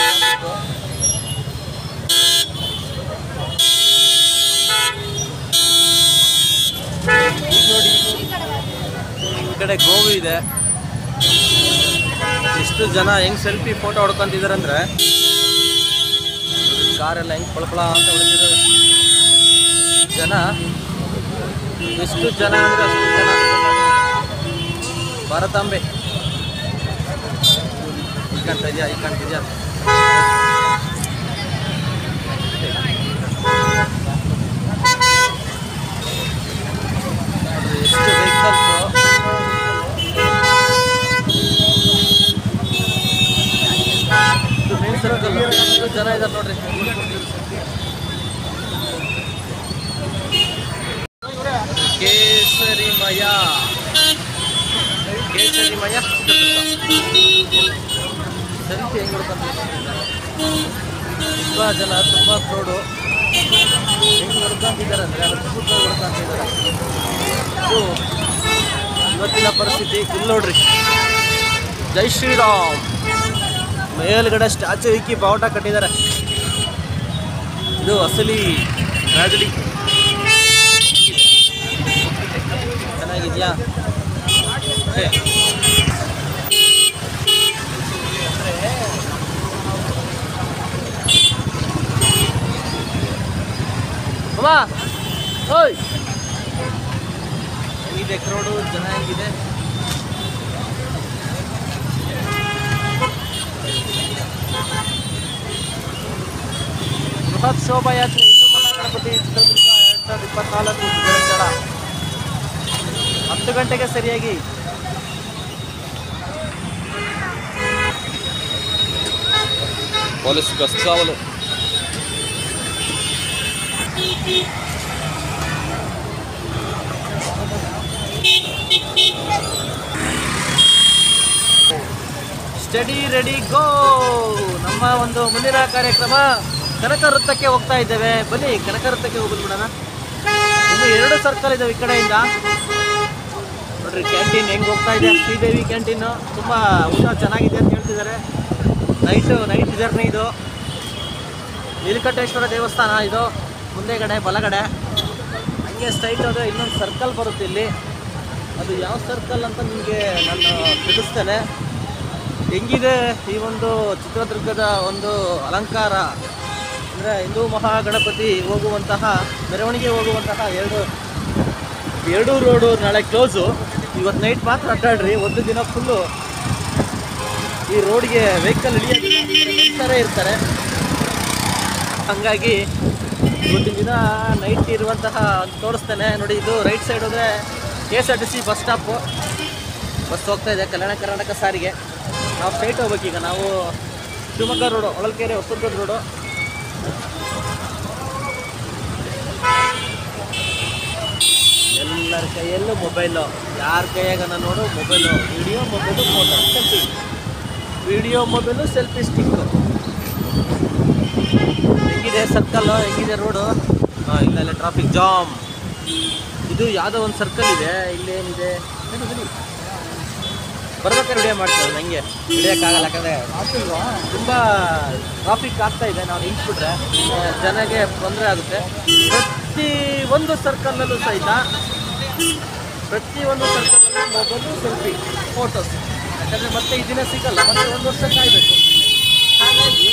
ನೋಡಿ ಈ ಕಡೆ ಗೋವು ಇದೆ. ಎಷ್ಟು ಜನ ಹೆಂಗ್ ಸೆಲ್ಫಿ ಫೋಟೋ ಹೊಡ್ಕೊಂತಿದ್ದಾರೆ ಅಂದ್ರೆ ಕಾರೆಲ್ಲ ಹೆಂಗ್ ಪಳಪಳ ಅಂತ ಹೊಡಿತಿದ್ದಾರೆ ಜನ. ಎಷ್ಟು ಜನ ಅಂದ್ರೆ ಅಷ್ಟು ಜನ. ಭಾರತಾಂಬೆ ಈ ಕಾಣ್ತಿದ್ಯಾ, ಈ ಕಾಣ್ತಿದ್ಯಾ? ಎಷ್ಟು ವೆಹಿಕಲ್ಸ್. ಇದು ಮೇನ್ ಸರ್ಕಲ್. ಎಷ್ಟು ಜನ ಇದ್ದಾರೆ ನೋಡ್ರಿ. ಕೇಸರಿಮಯ, ಕೇಸರಿಮಯ ಸೆಲ್ಫಿ ಹೆಂಗ್ ಹೊಡ್ಕೊಂತಿದ್ದಾರೆ. ತುಂಬ ಜನ, ತುಂಬ ಕ್ರೌಡು. ಹೆಂಗೆ ಹೊಡ್ಕೊಂತಿದ್ದಾರೆ ಅಂದರೆ ಅದು ಕೂತ್ಕೊಂಡು ಹೊಡ್ಕೊಂತಿದ್ದಾರೆ. ಇದು ಇವತ್ತಿನ ಪರಿಸ್ಥಿತಿ. ಇಲ್ಲಿ ನೋಡ್ರಿ, ಜೈ ಶ್ರೀರಾಮ್ ಮೇಲ್ಗಡೆ ಸ್ಟ್ಯಾಚು ಇಕ್ಕಿ ಬಾವುಟ ಕಟ್ಟಿದ್ದಾರೆ. ಇದು ಅಸಲಿ ಟ್ರಾಜಿಡಿ. ಚೆನ್ನಾಗಿದೆಯಾ? ಅಮ್ಮ ಓಯ್, ಹೆಂಗಿದೆ ಕ್ರೌಡು, ಜನ ಹೆಂಗಿದೆ? ಬೃಹತ್ ಶೋಭಾಯಾತ್ರೆ ಹಿಂದೂ ಮಹಾಗಣಪತಿ ಚಿತ್ರದುರ್ಗ 2024 ಬೆಳಗ್ಗೆಡ 10 ಗಂಟೆಗೆ ಸರಿಯಾಗಿ ಪೊಲೀಸ್ ಗಸ್ತಾವಲು. Study ready go. ನಮ್ಮ ಒಂದು ಮುಂದಿನ ಕಾರ್ಯಕ್ರಮ ಕನಕ ವೃತ್ತಕ್ಕೆ ಹೋಗ್ತಾ ಇದ್ದೇವೆ. ಬನ್ನಿ ಕನಕ ವೃತ್ತಕ್ಕೆ ಹೋಗೋದು ಬಿಡೋಣ. ಇನ್ನು 2 ಸರ್ಕಲ್ ಇದಾವೆ ಈ ಕಡೆಯಿಂದ. ನೋಡ್ರಿ ಕ್ಯಾಂಟೀನ್ ಹೆಂಗೆ ಹೋಗ್ತಾ ಇದೆ. ಶ್ರೀದೇವಿ ಕ್ಯಾಂಟೀನು ತುಂಬ ಊಟ ಚೆನ್ನಾಗಿದೆ ಅಂತ ಹೇಳ್ತಿದ್ದಾರೆ. ನೈಟ್ ಜರ್ನಿ ಇದು. ನೀಲಕಂಠೇಶ್ವರ ದೇವಸ್ಥಾನ ಇದು ಮುಂದೆಗಡೆ ಬಲಗಡೆ. ಹಂಗೆ ಸ್ಟ್ರೈಟ್ ಹೋದರೆ ಇನ್ನೊಂದು ಸರ್ಕಲ್ ಬರುತ್ತೆ ಇಲ್ಲಿ. ಅದು ಯಾವ ಸರ್ಕಲ್ ಅಂತ ನಿಮಗೆ ನಾನು ತಿಳಿಸ್ತೇನೆ. ಹೆಂಗಿದೆ ಈ ಒಂದು ಚಿತ್ರದುರ್ಗದ ಒಂದು ಅಲಂಕಾರ ಅಂದರೆ ಹಿಂದೂ ಮಹಾಗಣಪತಿ ಹೋಗುವಂತಹ ಮೆರವಣಿಗೆ ಹೋಗುವಂತಹ ಎರಡು ರೋಡು ನಾಳೆ ಕ್ಲೋಸು. ಇವತ್ತು ನೈಟ್ ಮಾತ್ರ ಅಡ್ಡಾಡ್ರಿ. ಒಂದು ದಿನ ಫುಲ್ಲು ಈ ರೋಡ್ಗೆ ವೆಹಿಕಲ್ ಹಿಡಿಯೋದೇ ಇರ್ತಾರೆ. ಹಾಗಾಗಿ ಇವತ್ತಿನ ದಿನ ನೈಟ್ ಇರುವಂತಹ ತೋರಿಸ್ತೇನೆ ನೋಡಿ. ಇದು ರೈಟ್ ಸೈಡ್ ಹೋದರೆ KSRTC ಬಸ್ ಸ್ಟಾಪು. ಬಸ್ ಹೋಗ್ತಾ ಇದೆ ಕಲ್ಯಾಣ ಕರ್ನಾಟಕ ಸಾರಿಗೆ. ನಾವು ಸ್ಟ್ರೈಟ್ ಹೋಗ್ಬೇಕೀಗ. ನಾವು ಶಿವಮೊಗ್ಗ ರೋಡು, ಹೊಳಲ್ಕೆರೆ, ಹೊಸದುರ್ಗದ ರೋಡು. ಎಲ್ಲರ ಕೈಯಲ್ಲೂ ಮೊಬೈಲು. ಯಾರ ಕೈಯಾಗನ ನೋಡು mobile. Video mobile, photo, selfie. Video mobile, selfie stick. ಹೆಂಗಿದೆ ಸರ್ಕಲ್ಲು, ಹೆಂಗಿದೆ ರೋಡು? ಇಲ್ಲ ಟ್ರಾಫಿಕ್ ಜಾಮ್. ಇದು ಯಾವುದೋ ಒಂದು ಸರ್ಕಲ್ ಇದೆ. ಇಲ್ಲೇನಿದೆ ಬರ್ಬೇಕಾದ್ರೆ ವಿಡಿಯೋ ಮಾಡ್ತಾರೆ. ನನಗೆ ಹಿಡಿಯೋಕ್ಕಾಗಲ್ಲ, ಯಾಕಂದರೆ ತುಂಬ ಟ್ರಾಫಿಕ್ ಆಗ್ತಾ ಇದೆ. ನಾವು ನಿಂತ್ಬಿಟ್ರೆ ಜನಗೆ ತೊಂದರೆ ಆಗುತ್ತೆ. ಪ್ರತಿಯೊಂದು ಸರ್ಕಲ್ಲಲ್ಲೂ ಸಹಿತ ಪ್ರತಿಯೊಂದು ಸರ್ಕಲ್ಲಲ್ಲೂ ಮೊಬೈಲು, ಸೆಲ್ಫಿ, ಫೋಟೋಸ್. ಯಾಕಂದರೆ ಮತ್ತೆ ಈ ದಿನ ಸಿಗಲ್ಲ, ಮತ್ತೆ 1 ವರ್ಷ ಕಾಯಬೇಕು. ಹಾಗಾಗಿ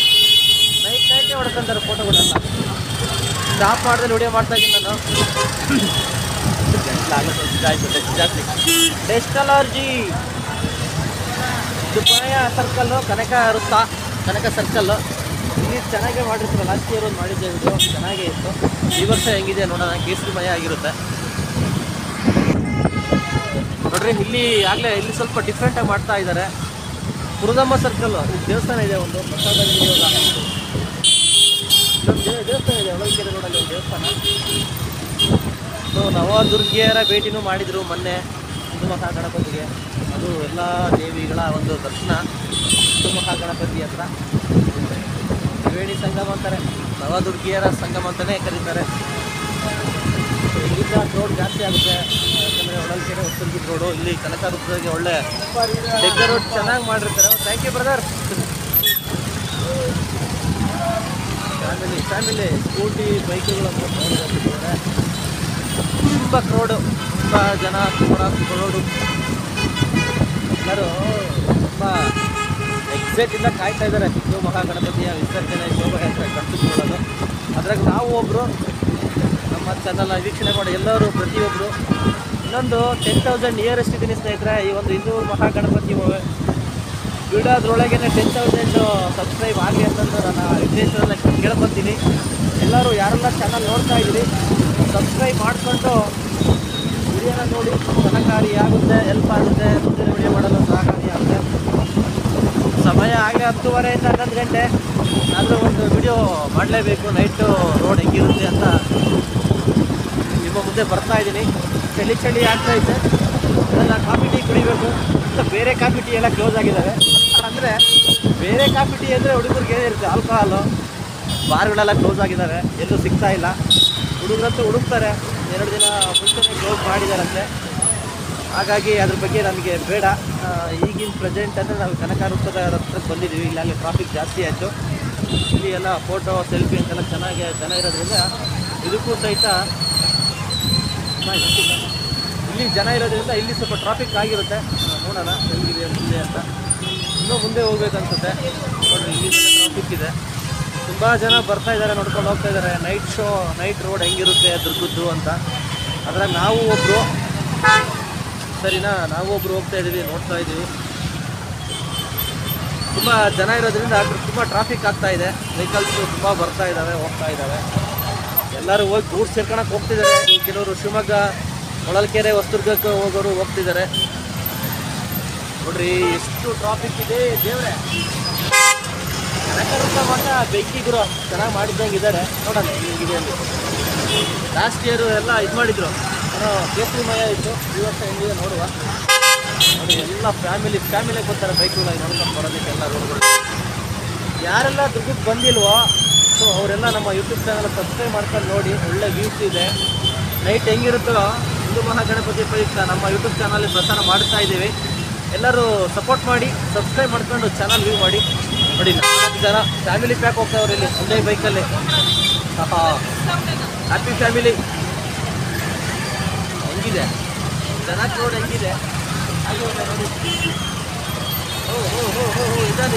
ನೈಟೇ ಹೊಡ್ಕೊಂತಾರೆ ಫೋಟೋಗಳೆಲ್ಲ. ಸ್ಟಾಪ್ ಮಾಡಿದ್ರೆ ವಿಡಿಯೋ ಮಾಡ್ತಾ ಇದ್ದೀನಿ ನಾನು. ಜಾಸ್ತಿ ಡೆಸ್ಟ್ ಅಲರ್ಜಿ. ದುಬಾಯ ಸರ್ಕಲ್ಲು, ಕನಕ ವೃತ್ತ, ಕನಕ ಸರ್ಕಲ್ಲು. ಇಲ್ಲಿ ಚೆನ್ನಾಗೇ ಮಾಡಿರ್ತಾರೆ. ಲಾಸ್ಟ್ ಇಯರ್ ಒಂದು ಮಾಡಿದ್ದೆ, ಇದು ಚೆನ್ನಾಗೇ ಇತ್ತು. ಈ ವರ್ಷ ಹೆಂಗಿದೆ ನೋಡೋಣ. ಕೇಸರಿಮಯ ಆಗಿರುತ್ತೆ ನೋಡ್ರಿ. ಇಲ್ಲಿ ಆಗಲೇ ಇಲ್ಲಿ ಸ್ವಲ್ಪ ಡಿಫ್ರೆಂಟಾಗಿ ಮಾಡ್ತಾ ಇದ್ದಾರೆ. ಪುರದಮ್ಮ ಸರ್ಕಲ್ಲು. ಇಲ್ಲಿ ದೇವಸ್ಥಾನ ಇದೆ, ಒಂದು ಪ್ರಸಾದ ವಿನಿಯೋಗ ದೇವಸ್ಥಾನ ಇದೆ ಹೊಳಲ್ಕೆರೆ ರೋಡಲ್ಲಿ ಒಂದು ದೇವಸ್ಥಾನ. ಸೊ ನವದುರ್ಗಿಯರ ಭೇಟಿನೂ ಮಾಡಿದರು ಮೊನ್ನೆ. ಹಿಂದೂ ಮಹಾಗಣಪತಿಗೆ. ಅದು ಎಲ್ಲ ದೇವಿಗಳ ಒಂದು ದರ್ಶನ ಹಿಂದೂ ಮಹಾಗಣಪತಿ ಹತ್ರ. ತ್ರಿವೇಣಿ ಸಂಗಮ ಅಂತಾರೆ, ನವದುರ್ಗಿಯರ ಸಂಗಮ ಅಂತಲೇ ಕರೀತಾರೆ. ಇಲ್ಲಿಂದ ರೋಡ್ ಜಾಸ್ತಿ ಆಗುತ್ತೆ, ಯಾಕಂದರೆ ಹೊಳಲ್ಕೆರೆ ಹೊಸದುರ್ಗಿ ರೋಡು. ಇಲ್ಲಿ ಕನಕ ವೃತ್ತದಾಗೆ ಒಳ್ಳೆ ಡೆಕೋರೇಟ್ ಚೆನ್ನಾಗಿ ಮಾಡಿರ್ತಾರೆ. Thank you brother. Family scooty ಬೈಕುಗಳನ್ನು ನೋಡ್ತಿದ್ದಾರೆ. ತುಂಬ ಕ್ರೌಡು, ತುಂಬ ಜನ, ಕ್ರೌಡು. ಎಲ್ಲರೂ ತುಂಬ ಎಕ್ಸೈಟಿಂದ ಕಾಯ್ತಾ ಇದ್ದಾರೆ ಹಿಂದೂ ಮಹಾಗಣಪತಿಯ ವಿಸರ್ಜನೆ ಶೋಭಾಯಾತ್ರೆ ಕಟ್ಟಿಕೊಳ್ಳೋದು. ಅದ್ರಾಗ ನಾವು ಒಬ್ಬರು ನಮ್ಮ ಚಾನಲ್ನ ವೀಕ್ಷಣೆ ಮಾಡಿ ಎಲ್ಲರೂ ಪ್ರತಿಯೊಬ್ಬರು ಇನ್ನೊಂದು 10,000 ನಿಯರೆಸ್ಟ್ ಇದ್ದೀನಿ ಸ್ನೇಹಿತರೆ. ಈ ಒಂದು ಹಿಂದೂ ಮಹಾಗಣಪತಿ ಬಿಡೋದ್ರೊಳಗೇ 10,000 ಸಬ್ಸ್ಕ್ರೈಬ್ ಆಗಲಿ ಅಂತಂದು ನಾನು ವಿದೇಶದಲ್ಲ ಕೇಳ್ಕೊತೀನಿ. ಎಲ್ಲರೂ ಯಾರೆಲ್ಲ ಚಾನಲ್ ನೋಡ್ತಾ ಇದ್ದೀರಿ ಸಬ್ಸ್ಕ್ರೈಬ್ ಮಾಡಿಕೊಂಡು ವಿಡಿಯೋನ ನೋಡಿ, ಸಹಕಾರಿ ಆಗುತ್ತೆ, ಹೆಲ್ಪ್ ಆಗುತ್ತೆ, ಮುಂದಿನ ವಿಡಿಯೋ ಮಾಡಲು ಸಹಕಾರಿ ಆಗುತ್ತೆ. ಸಮಯ ಆಗಲೇ 10:30 ಇಂದ 11 ಗಂಟೆ ಆದರೂ ಒಂದು ವಿಡಿಯೋ ಮಾಡಲೇಬೇಕು. ನೈಟು ರೋಡ್ ಹೆಂಗಿರುತ್ತೆ ಅಂತ ನಿಮ್ಮ ಮುಂದೆ ಬರ್ತಾ ಇದ್ದೀನಿ. ಚಳಿ ಆಗ್ತಾಯಿದೆ, ಅದನ್ನು ಕಾಫಿ ಟೀ ಕುಡಿಬೇಕು. ಬೇರೆ ಕಾಫಿ ಟೀ ಎಲ್ಲ ಕ್ಲೋಸ್ ಆಗಿದ್ದಾವೆ. ಅಂದರೆ ಬೇರೆ ಕಾಫಿ ಟೀ ಅಂದರೆ ಹುಡುಗರಿಗೆ ಏನಿರುತ್ತೆ, ಆಲ್ಕೋಹಾಲು ಬಾರ್ಗಳೆಲ್ಲ ಕ್ಲೋಸ್ ಆಗಿದ್ದಾವೆ, ಎಲ್ಲೂ ಸಿಗ್ತಾ ಇಲ್ಲ. ಹುಡುಗರಂತೂ ಹುಡುಕ್ತಾರೆ, 2 ದಿನ ಮುಂಚೆನೇ ಕ್ಲೋಸ್ ಮಾಡಿದಾರಂತೆ. ಹಾಗಾಗಿ ಅದ್ರ ಬಗ್ಗೆ ನಮಗೆ ಬೇಡ. ಈಗಿನ ಪ್ರೆಸೆಂಟ್ ಅಂದರೆ ನಾವು ಕನಕ ವೃತ್ತದ ಹತ್ರಕ್ಕೆ ಬಂದಿದ್ದೀವಿ. ಇಲ್ಲಾಗಲೇ ಟ್ರಾಫಿಕ್ ಜಾಸ್ತಿ ಆಯಿತು. ಇಲ್ಲಿ ಎಲ್ಲ ಫೋಟೋ ಸೆಲ್ಫಿ ಅಂತೆಲ್ಲ ಚೆನ್ನಾಗಿ ಜನ ಇರೋದ್ರಿಂದ ಇದಕ್ಕೂ ಸಹಿತ ಇಲ್ಲಿ ಜನ ಇರೋದ್ರಿಂದ ಇಲ್ಲಿ ಸ್ವಲ್ಪ ಟ್ರಾಫಿಕ್ ಆಗಿರುತ್ತೆ. ನೋಡೋಣ ಹೆಂಗಿದೆ ಮುಂದೆ ಅಂತ. ಇನ್ನೂ ಮುಂದೆ ಹೋಗ್ಬೇಕನ್ಸುತ್ತೆ. ನೋಡಿರಿ ಇಲ್ಲಿ ಟ್ರಾಫಿಕ್ ಇದೆ, ತುಂಬ ಜನ ಬರ್ತಾ ಇದ್ದಾರೆ, ನೋಡ್ಕೊಂಡು ಹೋಗ್ತಾ ಇದ್ದಾರೆ. ನೈಟ್ ರೋಡ್ ಹೆಂಗಿರುತ್ತೆ ದುರ್ಗದ್ದು ಅಂತ. ಅದ್ರಾಗ ನಾವು ಒಬ್ಬರು ಸರಿನಾ, ನಾವು ಒಬ್ಬರು ಹೋಗ್ತಾ ಇದ್ದೀವಿ, ನೋಡ್ತಾ ಇದ್ದೀವಿ. ತುಂಬ ಜನ ಇರೋದ್ರಿಂದ ತುಂಬ ಟ್ರಾಫಿಕ್ ಆಗ್ತಾ ಇದೆ. ವೆಹಿಕಲ್ಸು ತುಂಬ ಬರ್ತಾ ಇದ್ದಾವೆ, ಹೋಗ್ತಾ ಇದ್ದಾವೆ. ಎಲ್ಲರೂ ಹೋಗಿ ಗೂಡ್ಸ್ ಸೇರ್ಕೊಳಕ್ಕೆ ಹೋಗ್ತಿದ್ದಾರೆ. ಕೆಲವರು ಶಿವಮೊಗ್ಗ, ಹೊಳಲ್ಕೆರೆ, ಹೊಸದುರ್ಗಕ್ಕೆ ಹೋಗೋರು ಹೋಗ್ತಿದ್ದಾರೆ. ನೋಡ್ರಿ ಎಷ್ಟು ಟ್ರಾಫಿಕ್ ಇದೆ ದೇವ್ರೆ. ಕನಕ ಮಠ ಬೆಂಕಿ ಗುರು ಚೆನ್ನಾಗಿ ಮಾಡಿದ್ದಂಗೆ ಇದ್ದಾರೆ. ನೋಡೋಣ ಹೇಗಿದೆ ಅಂತ. ಲಾಸ್ಟ್ ಇಯರು ಎಲ್ಲ ಇದು ಮಾಡಿದ್ರು, ಕೇಸರಿಮಯ ಇತ್ತು. ಈ ವರ್ಷ ಹೆಂಗಿದೆ ನೋಡುವ. ನೋಡಿ ಎಲ್ಲ ಫ್ಯಾಮಿಲಿ ಬರ್ತಾರೆ ಬೈಕ್ಗಳಾಗಿ ನೋಡ್ಕೊಂಡು ಬರೋದಕ್ಕೆ ಎಲ್ಲ ರೋಡ್ಗಳು. ಯಾರೆಲ್ಲ ದುರ್ಗಕ್ಕೆ ಬಂದಿಲ್ವೋ ಸೊ ಅವರೆಲ್ಲ ನಮ್ಮ ಯೂಟ್ಯೂಬ್ ಚಾನಲ್ ಸಬ್ಸ್ಕ್ರೈಬ್ ಮಾಡ್ಕೊಂಡು ನೋಡಿ. ಒಳ್ಳೆ ವ್ಯೂಸ್ ಇದೆ. ನೈಟ್ ಹೆಂಗಿರುತ್ತೋ ಹಿಂದೂ ಮಹಾಗಣಪತಿ ಪ್ರಯುಕ್ತ ನಮ್ಮ ಯೂಟ್ಯೂಬ್ ಚಾನಲ್ಲಿ ಪ್ರಸಾರ ಮಾಡ್ತಾ ಇದ್ದೀವಿ. ಎಲ್ಲರೂ ಸಪೋರ್ಟ್ ಮಾಡಿ, ಸಬ್ಸ್ಕ್ರೈಬ್ ಮಾಡ್ಕೊಂಡು ಚಾನಲ್ ವ್ಯೂ ಮಾಡಿ. ನೋಡಿ 4 ಜನ ಫ್ಯಾಮಿಲಿ ಪ್ಯಾಕ್ ಹೋಗ್ತಾವ್ರೆ ಇಲ್ಲಿ ಒಂದೇ ಬೈಕಲ್ಲಿ. Happy family. ಹೆಂಗಿದೆ ಜನ ರೋಡ್ ಹೆಂಗಿದೆ ಹಾಗೆ ನೋಡಿ. ನಿಧಾನ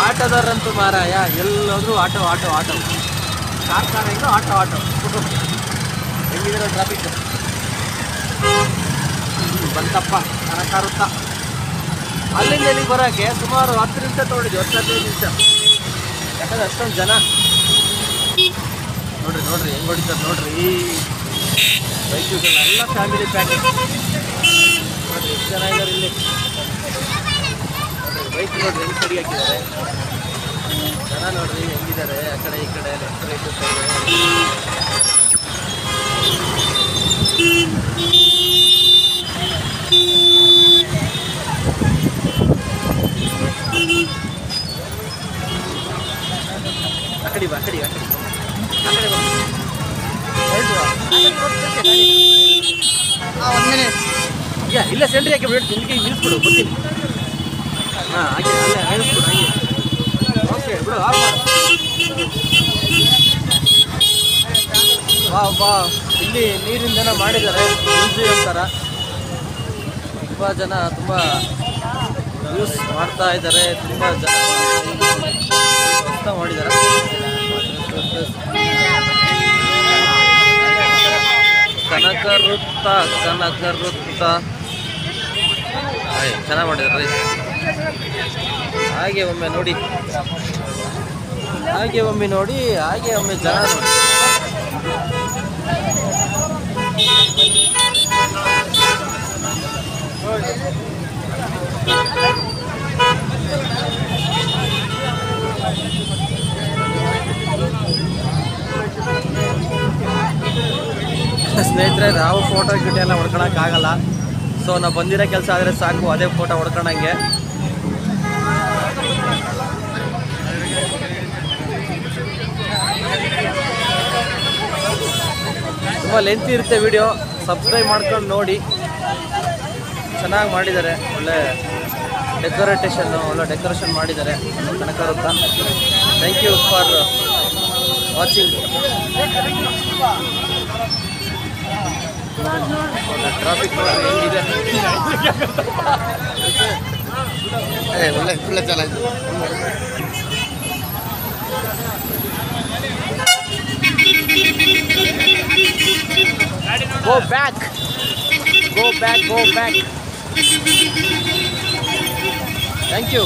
ಆಟೋದವ್ರಂತೂ ಮಾರಾಯ ಎಲ್ಲೋದ್ರೂ ಆಟೋ. ಕಾರ್ ಹೆಂಗೋ ಆಟೋ ಹೆಂಗಿದ್ರೆ ಟ್ರಾಫಿಕ್ ಬಂತಪ್ಪ. ಕನಕ ವೃತ್ತ ಅಲ್ಲಿಂದ ಇಲ್ಲಿಗೆ ಬರೋಕ್ಕೆ ಸುಮಾರು 10 ನಿಮಿಷ ತೊಗೊಂಡಿದ್ವಿ, 15 ನಿಮಿಷ. ಯಾಕಂದರೆ ಅಷ್ಟೊಂದು ಜನ. ನೋಡ್ರಿ ಹೆಂಗೆ ಹೊಡಿತಾರೆ ನೋಡ್ರಿ. ಈ ಬೈಕುಗಳೆಲ್ಲ ಫ್ಯಾಮಿಲಿ ಪ್ಯಾಕೇಜ್. ನೋಡ್ರಿ ಎಷ್ಟು ಜನ ಇದ್ದಾರೆ ಇಲ್ಲಿ. ಬೈಕ್ ನೋಡ್ರಿ ಹೆಂಗೆ ಸರಿ ಹಾಕಿದ್ದಾರೆ. ಜನ ನೋಡ್ರಿ ಹೆಂಗಿದ್ದಾರೆ. ಆ ಕಡೆ ಈ ಕಡೆ ಲೆಫ್ಟ್ ರೈಟ್ ಆ ಕಡೆ ಬಾ. ಇಲ್ಲ ಸೆಂಟ್ರಿ ಹಾಕಿ ಬಿಟ್ಟು ನಿಮಗೆ ನಿಲ್ಲಿಸ್ಬಿಡು, ಬರ್ತೀನಿ. ಹಾಗೆ ಅಲ್ಲೇ ನಿಲ್ಲಿಸ್ಬಿಡು ಹಾಗೆ. ಓಕೆ ಬಿಡು, ಆಫ್ ಮಾಡು. ಬಾ. ಇಲ್ಲಿ ನೀರಿಂದನ ಮಾಡಿದ್ದಾರೆ ಮ್ಯೂಸಿಯಂ ಥರ. ತುಂಬ ಜನ ತುಂಬ ಯೂಸ್ ಮಾಡ್ತಾ ಇದ್ದಾರೆ. ತುಂಬ ಜನ ಮಾಡಿದ್ದಾರೆ. ಕನಕ ವೃತ್ತ ಚೆನ್ನಾಗಿ ಮಾಡಿದ್ದಾರೆ. ಹಾಗೆ ಒಮ್ಮೆ ನೋಡಿ, ಹಾಗೆ ಒಮ್ಮೆ ಜನ ನೋಡಿ. ಅಂದರೆ ನಾವು ಫೋಟೋ ಗಿಟ ಎಲ್ಲ ಹೊಡ್ಕೊಳಕ್ಕಾಗಲ್ಲ. ಸೊ ನಾವು ಬಂದಿರೋ ಕೆಲಸ ಆದರೆ ಸಾಕು, ಅದೇ ಫೋಟೋ ಹೊಡ್ಕೊಳಂಗೆ. ತುಂಬ ಲೆಂತ್ ಇರುತ್ತೆ ವಿಡಿಯೋ, ಸಬ್ಸ್ಕ್ರೈಬ್ ಮಾಡ್ಕೊಂಡು ನೋಡಿ. ಚೆನ್ನಾಗಿ ಮಾಡಿದ್ದಾರೆ, ಒಳ್ಳೆ ಒಳ್ಳೆ ಡೆಕೋರೇಷನ್ ಮಾಡಿದ್ದಾರೆ ಕನಕ ವೃತ್ತ. Thank you for watching. Traffic ಹೆಂಗಿದೆ? ಒಳ್ಳೆ ಚೆನ್ನಾಗಿದೆ. Go back. Thank you.